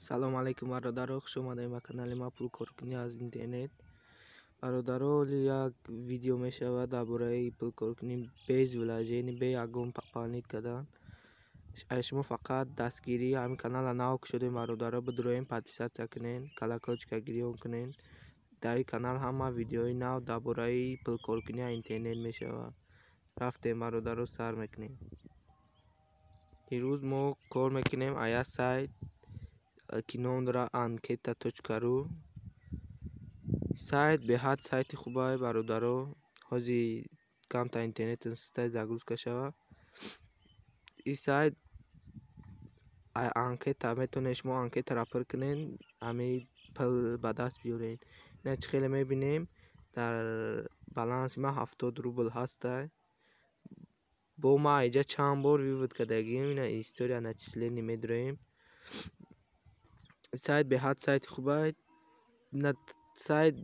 салом алейкум бародаро, хуш омадед ба канали ма пулкоркунӣ аз интернет. бародаро, ҳоле як видео мешавад дар бораи пулкоркунӣ без вложений, бе ягон пополнить кардан. шумо фақат дастгирӣ ҳамин канала нав шудем бародаро, бидроем подписатсия кунен, колокольчика гирӣ он кунен. дар ин канал ҳама видеои нав дар бораи пулкоркунӣ аз интернет мешавад. рафтем бародаро, сар мекунем. имрӯз мо кор мекунем аз як сайт ки ном дорад anketa.ru. сайт беҳад сайти хубае бародаро, ҳози камтар интернетом ситай загрузка шавад. ин сайт анкета метавонед шумо анкетаро пур кунед, ҳамин пул ба даст биёред. ина чӣ хеле мебинем дар баланси ман 70 рубл ҳастай. бо ма инҷа чанд бор вивод кардагим, ина история начислени медроем. сайт беҳад сайти хубае. ина сайт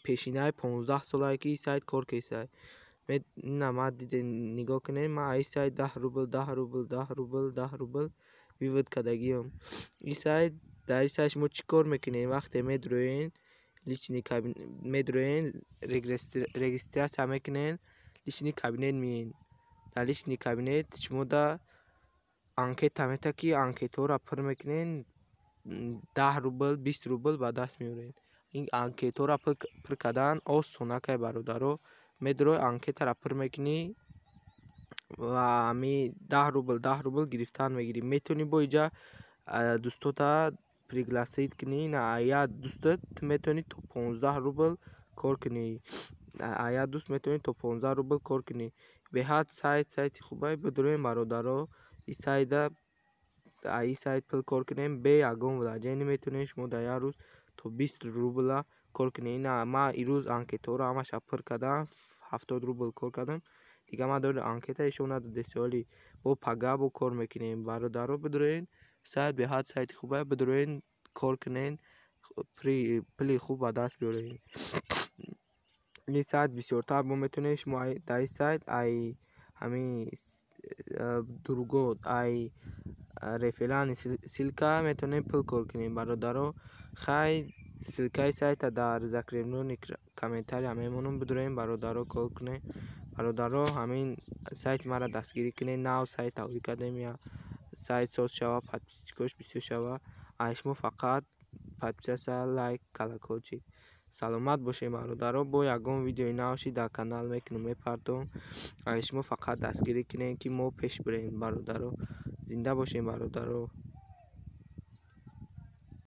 пешинаи 15 солае ки ин сайт кор кесае. ина ма диде нигоҳ кунед, ма ин сайт 10 рубл 10 рубл 10 рубл 10 рубл вивод кардагиам. ин сайт, дар ин сайт шумо чӣ кор мекунед? вақте медроен личный кабинет медроен, регистрация мекунед, личный кабинет миен. дар личный кабинет шумо да анкета мета ки анкетаҳоро пур мекунед, 10 рубл 20 рубл ба даст меоред. ин анкетаҳоро пур кардан осонакай бародаро. медрои анкетаро пур мекунӣ ва ҳамин 10 рубл гирифтан мегирӣ. метавонӣ бо инҷа дӯстота пригласид кунӣ. як дӯстат метавонӣ то 15 рубл кор кунӣ. як дӯст метавонӣ то 15 рубл кор кунӣ. беҳад сайти хубае, бидроем бародаро. ин сайта ин сайт пул кор кунем бе ягон вложений. метавонед шумо дар як рӯз то 20 рубла кор кунед. ина ман имрӯз анкетаҳоро ҳамаша пур кардам, 70 рубл кор кардам. дига ман дори анкета ишон надодест, вале бо пагабо кор мекунем бародаро. бидроен сайт беҳад сайти хубае, бидроен кор кунен, пули хуб ба даст биёред. ин сайт бисёртар бо метавонед шумо дар ин сайт ай ҳамин дуругот, ай реферални силка метавонед пул кор кунед бародаро. хай силкаи сайта дар закреплении комментария мемонад, бидроем бародаро кор кунед. бародаро, ҳамин сайти маро дастгирӣ кунед. нав сайт ҳавӣ кардем, я сайт соз шава, подписчикош бисёр шава. аз шумо фақат подписатсия, лайк, колокольчик. саломат бошед бародаро. бо ягон видеои навши дар канал мекунам мепардом. аз шумо фақат дастгирӣ кунед ки мо пеш бирем бародаро. зинда бошед бародаро.